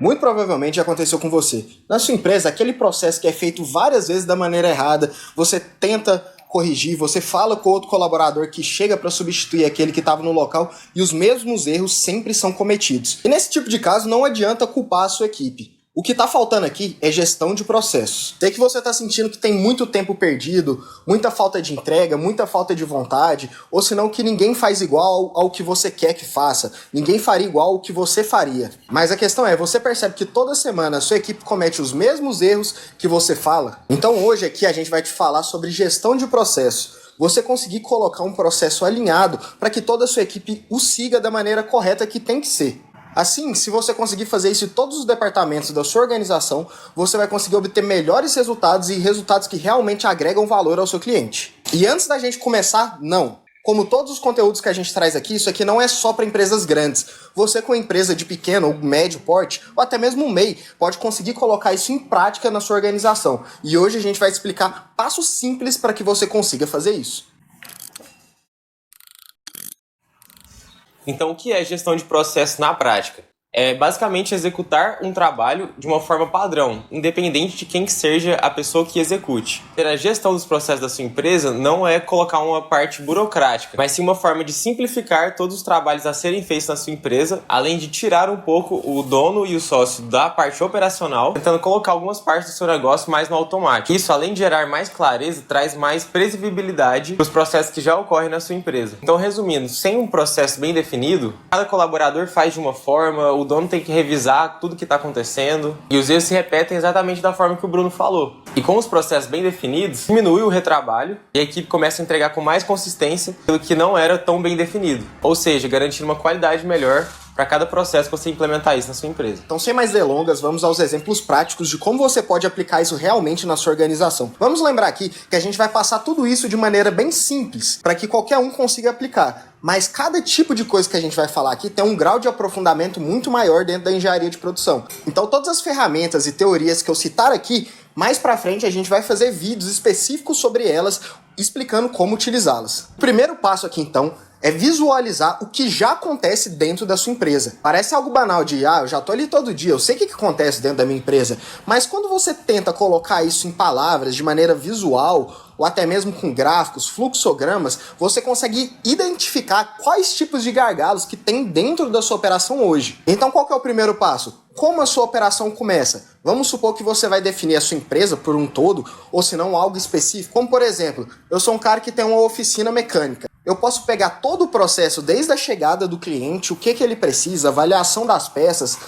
Muito provavelmente já aconteceu com você. Na sua empresa, aquele processo que é feito várias vezes da maneira errada, você tenta corrigir, você fala com outro colaborador que chega para substituir aquele que estava no local e os mesmos erros sempre são cometidos. E nesse tipo de caso não adianta culpar a sua equipe. O que está faltando aqui é gestão de processos. Sei que você está sentindo que tem muito tempo perdido, muita falta de entrega, muita falta de vontade, ou senão que ninguém faz igual ao que você quer que faça, ninguém faria igual ao que você faria. Mas a questão é, você percebe que toda semana a sua equipe comete os mesmos erros que você fala? Então hoje aqui a gente vai te falar sobre gestão de processos. Você conseguir colocar um processo alinhado para que toda a sua equipe o siga da maneira correta que tem que ser. Assim, se você conseguir fazer isso em todos os departamentos da sua organização, você vai conseguir obter melhores resultados e resultados que realmente agregam valor ao seu cliente. E antes da gente começar, não. Como todos os conteúdos que a gente traz aqui, isso aqui não é só para empresas grandes. Você com uma empresa de pequeno ou médio porte, ou até mesmo um MEI, pode conseguir colocar isso em prática na sua organização. E hoje a gente vai explicar passos simples para que você consiga fazer isso. Então, o que é gestão de processo na prática? É basicamente executar um trabalho de uma forma padrão, independente de quem que seja a pessoa que execute. Ter a gestão dos processos da sua empresa não é colocar uma parte burocrática, mas sim uma forma de simplificar todos os trabalhos a serem feitos na sua empresa, além de tirar um pouco o dono e o sócio da parte operacional, tentando colocar algumas partes do seu negócio mais no automático. Isso, além de gerar mais clareza, traz mais previsibilidade para os processos que já ocorrem na sua empresa. Então, resumindo, sem um processo bem definido, cada colaborador faz de uma forma, o dono tem que revisar tudo que está acontecendo e os erros se repetem exatamente da forma que o Bruno falou. E com os processos bem definidos, diminui o retrabalho e a equipe começa a entregar com mais consistência pelo que não era tão bem definido. Ou seja, garantindo uma qualidade melhor para cada processo que você implementar isso na sua empresa. Então, sem mais delongas, vamos aos exemplos práticos de como você pode aplicar isso realmente na sua organização. Vamos lembrar aqui que a gente vai passar tudo isso de maneira bem simples, para que qualquer um consiga aplicar. Mas cada tipo de coisa que a gente vai falar aqui tem um grau de aprofundamento muito maior dentro da engenharia de produção. Então, todas as ferramentas e teorias que eu citar aqui, mais pra frente a gente vai fazer vídeos específicos sobre elas, explicando como utilizá-las. O primeiro passo aqui, então, é visualizar o que já acontece dentro da sua empresa. Parece algo banal de, eu já tô ali todo dia, eu sei o que acontece dentro da minha empresa, mas quando você tenta colocar isso em palavras, de maneira visual, ou até mesmo com gráficos, fluxogramas, você consegue identificar quais tipos de gargalos que tem dentro da sua operação hoje. Então qual que é o primeiro passo? Como a sua operação começa? Vamos supor que você vai definir a sua empresa por um todo, ou se não algo específico. Como por exemplo, eu sou um cara que tem uma oficina mecânica. Eu posso pegar todo o processo, desde a chegada do cliente, o que ele precisa, a avaliação das peças,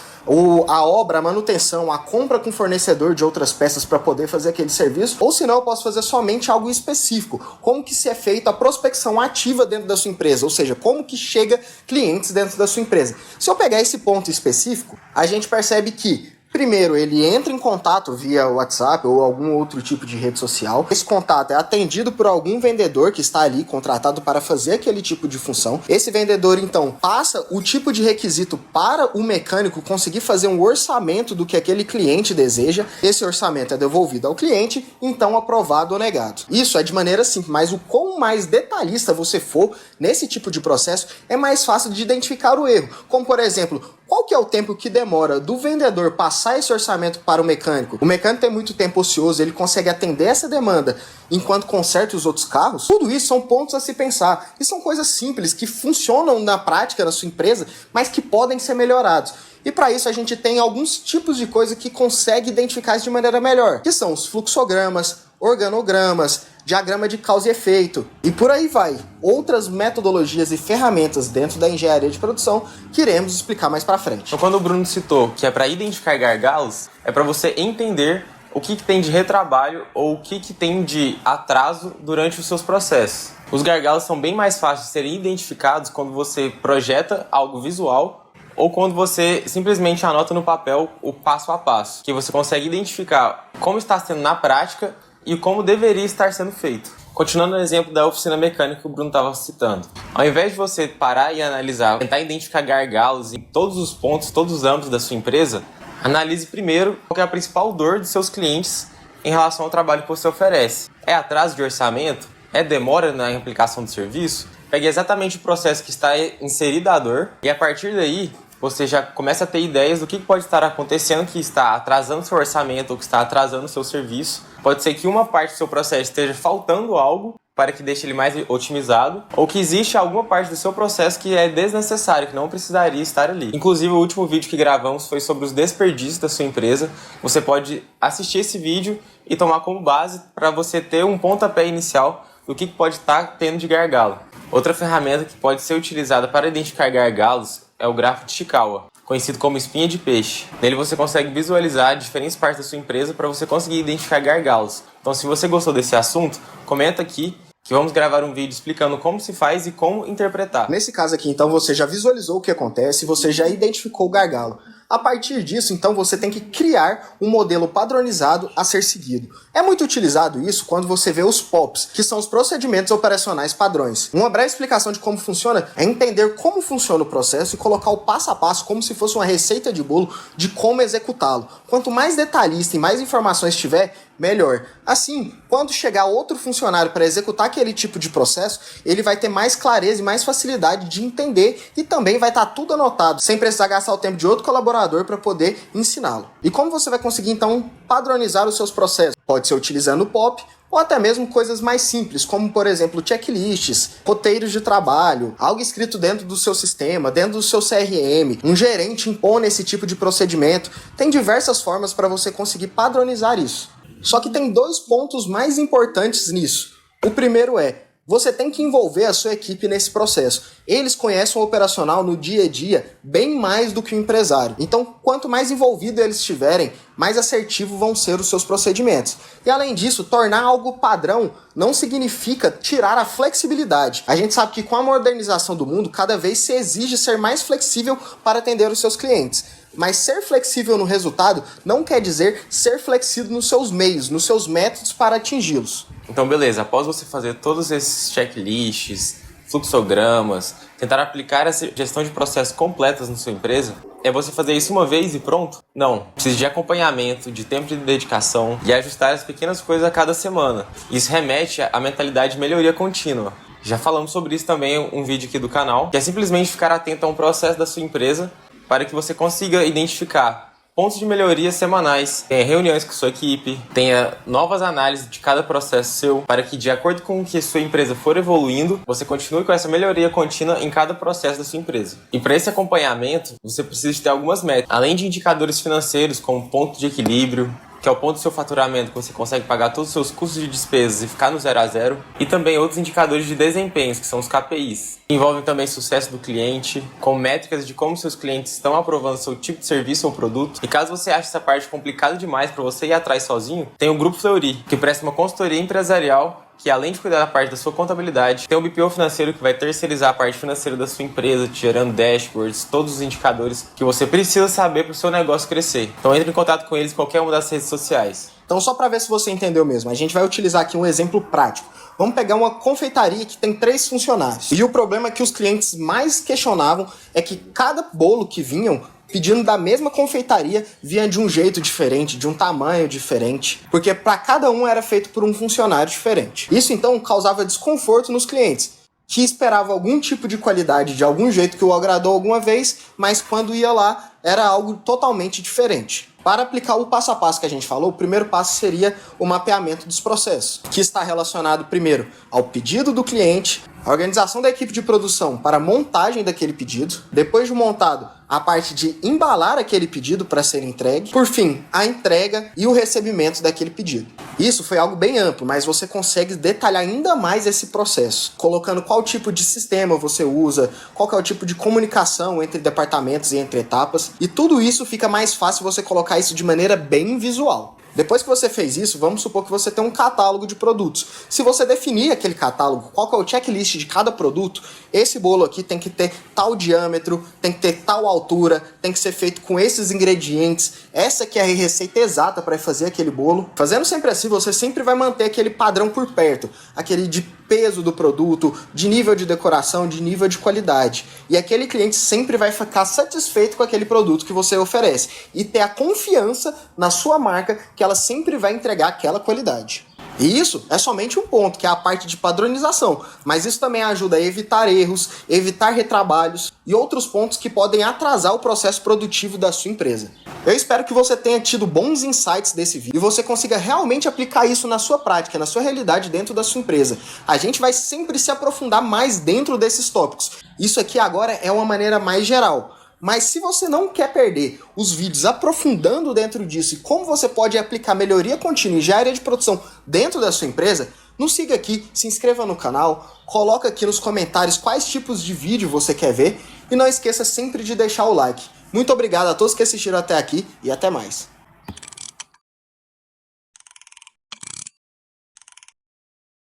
a obra, a manutenção, a compra com fornecedor de outras peças para poder fazer aquele serviço, ou senão eu posso fazer somente algo específico, como que se é feita a prospecção ativa dentro da sua empresa, ou seja, como que chega clientes dentro da sua empresa. Se eu pegar esse ponto específico, a gente percebe que primeiro, ele entra em contato via WhatsApp ou algum outro tipo de rede social. Esse contato é atendido por algum vendedor que está ali contratado para fazer aquele tipo de função. Esse vendedor, então, passa o tipo de requisito para o mecânico conseguir fazer um orçamento do que aquele cliente deseja. Esse orçamento é devolvido ao cliente, então aprovado ou negado. Isso é de maneira simples, mas o quão mais detalhista você for nesse tipo de processo, é mais fácil de identificar o erro. Como, por exemplo, qual que é o tempo que demora do vendedor passar esse orçamento para o mecânico? O mecânico tem muito tempo ocioso, ele consegue atender essa demanda enquanto conserta os outros carros? Tudo isso são pontos a se pensar. E são coisas simples que funcionam na prática na sua empresa, mas que podem ser melhorados. E para isso a gente tem alguns tipos de coisa que consegue identificar isso de maneira melhor, que são os fluxogramas, organogramas, diagrama de causa e efeito, e por aí vai. Outras metodologias e ferramentas dentro da engenharia de produção que iremos explicar mais para frente. Então, quando o Bruno citou que é para identificar gargalos, é para você entender o que tem de retrabalho ou o que tem de atraso durante os seus processos. Os gargalos são bem mais fáceis de serem identificados quando você projeta algo visual ou quando você simplesmente anota no papel o passo a passo, que você consegue identificar como está sendo na prática e como deveria estar sendo feito. Continuando no exemplo da oficina mecânica que o Bruno estava citando. Ao invés de você parar e analisar, tentar identificar gargalos em todos os pontos, todos os âmbitos da sua empresa, analise primeiro qual é a principal dor dos seus clientes em relação ao trabalho que você oferece. É atraso de orçamento? É demora na aplicação do serviço? Pegue exatamente o processo que está inserida a dor e, a partir daí, você já começa a ter ideias do que pode estar acontecendo, que está atrasando seu orçamento ou que está atrasando seu serviço. Pode ser que uma parte do seu processo esteja faltando algo para que deixe ele mais otimizado, ou que existe alguma parte do seu processo que é desnecessário, que não precisaria estar ali. Inclusive, o último vídeo que gravamos foi sobre os desperdícios da sua empresa. Você pode assistir esse vídeo e tomar como base para você ter um pontapé inicial do que pode estar tendo de gargalo. Outra ferramenta que pode ser utilizada para identificar gargalos é o grafo de Chikawa, conhecido como espinha de peixe. Nele você consegue visualizar diferentes partes da sua empresa para você conseguir identificar gargalos. Então, se você gostou desse assunto, comenta aqui que vamos gravar um vídeo explicando como se faz e como interpretar. Nesse caso aqui, então, você já visualizou o que acontece, você já identificou o gargalo. A partir disso, então, você tem que criar um modelo padronizado a ser seguido. É muito utilizado isso quando você vê os POPs, que são os procedimentos operacionais padrões. Uma breve explicação de como funciona é entender como funciona o processo e colocar o passo a passo como se fosse uma receita de bolo de como executá-lo. Quanto mais detalhista e mais informações tiver, melhor. Assim, quando chegar outro funcionário para executar aquele tipo de processo, ele vai ter mais clareza e mais facilidade de entender e também vai estar tudo anotado, sem precisar gastar o tempo de outro colaborador para poder ensiná-lo. E como você vai conseguir, então, padronizar os seus processos? Pode ser utilizando o POP, ou até mesmo coisas mais simples, como, por exemplo, checklists, roteiros de trabalho, algo escrito dentro do seu sistema, dentro do seu CRM, um gerente impõe esse tipo de procedimento. Tem diversas formas para você conseguir padronizar isso. Só que tem 2 pontos mais importantes nisso. O primeiro é, você tem que envolver a sua equipe nesse processo. Eles conhecem o operacional no dia a dia bem mais do que o empresário. Então, quanto mais envolvido eles estiverem, mais assertivos vão ser os seus procedimentos. E além disso, tornar algo padrão não significa tirar a flexibilidade. A gente sabe que com a modernização do mundo, cada vez se exige ser mais flexível para atender os seus clientes. Mas ser flexível no resultado não quer dizer ser flexível nos seus meios, nos seus métodos para atingi-los. Então, beleza, após você fazer todos esses checklists, fluxogramas, tentar aplicar essa gestão de processos completas na sua empresa, é você fazer isso uma vez e pronto? Não. Precisa de acompanhamento, de tempo de dedicação e ajustar as pequenas coisas a cada semana. Isso remete à mentalidade de melhoria contínua. Já falamos sobre isso também em um vídeo aqui do canal, que é simplesmente ficar atento a um processo da sua empresa para que você consiga identificar pontos de melhoria semanais, tenha reuniões com sua equipe, tenha novas análises de cada processo seu, para que de acordo com o que sua empresa for evoluindo, você continue com essa melhoria contínua em cada processo da sua empresa. E para esse acompanhamento, você precisa de ter algumas metas, além de indicadores financeiros como ponto de equilíbrio, que é o ponto do seu faturamento, que você consegue pagar todos os seus custos de despesas e ficar no 0 a 0, e também outros indicadores de desempenhos, que são os KPIs. Envolvem também sucesso do cliente, com métricas de como seus clientes estão aprovando seu tipo de serviço ou produto. E caso você ache essa parte complicada demais para você ir atrás sozinho, tem o Grupo Fleury, que presta uma consultoria empresarial que, além de cuidar da parte da sua contabilidade, tem o BPO financeiro, que vai terceirizar a parte financeira da sua empresa, te gerando dashboards, todos os indicadores que você precisa saber para o seu negócio crescer. Então entre em contato com eles em qualquer uma das redes sociais. Então, só para ver se você entendeu mesmo, a gente vai utilizar aqui um exemplo prático. Vamos pegar uma confeitaria que tem 3 funcionários. E o problema que os clientes mais questionavam é que cada bolo que vinham pedindo da mesma confeitaria vinha de um jeito diferente, de um tamanho diferente, porque para cada um era feito por um funcionário diferente. Isso então causava desconforto nos clientes, que esperavam algum tipo de qualidade de algum jeito que o agradou alguma vez, mas quando ia lá era algo totalmente diferente. Para aplicar o passo a passo que a gente falou, o primeiro passo seria o mapeamento dos processos, que está relacionado primeiro ao pedido do cliente, a organização da equipe de produção para a montagem daquele pedido, depois de montado, a parte de embalar aquele pedido para ser entregue, por fim, a entrega e o recebimento daquele pedido. Isso foi algo bem amplo, mas você consegue detalhar ainda mais esse processo, colocando qual tipo de sistema você usa, qual que é o tipo de comunicação entre departamentos e entre etapas, e tudo isso fica mais fácil você colocar isso de maneira bem visual. Depois que você fez isso, vamos supor que você tem um catálogo de produtos. Se você definir aquele catálogo, qual que é o checklist de cada produto, esse bolo aqui tem que ter tal diâmetro, tem que ter tal altura, tem que ser feito com esses ingredientes, essa que é a receita exata para fazer aquele bolo. Fazendo sempre assim, você sempre vai manter aquele padrão por perto, aquele de peso do produto, de nível de decoração, de nível de qualidade. E aquele cliente sempre vai ficar satisfeito com aquele produto que você oferece e ter a confiança na sua marca que ela sempre vai entregar aquela qualidade. E isso é somente um ponto, que é a parte de padronização, mas isso também ajuda a evitar erros, evitar retrabalhos e outros pontos que podem atrasar o processo produtivo da sua empresa. Eu espero que você tenha tido bons insights desse vídeo e você consiga realmente aplicar isso na sua prática, na sua realidade dentro da sua empresa. A gente vai sempre se aprofundar mais dentro desses tópicos. Isso aqui agora é uma maneira mais geral. Mas se você não quer perder os vídeos aprofundando dentro disso e como você pode aplicar melhoria contínua e engenharia de produção dentro da sua empresa, nos siga aqui, se inscreva no canal, coloca aqui nos comentários quais tipos de vídeo você quer ver e não esqueça sempre de deixar o like. Muito obrigado a todos que assistiram até aqui e até mais.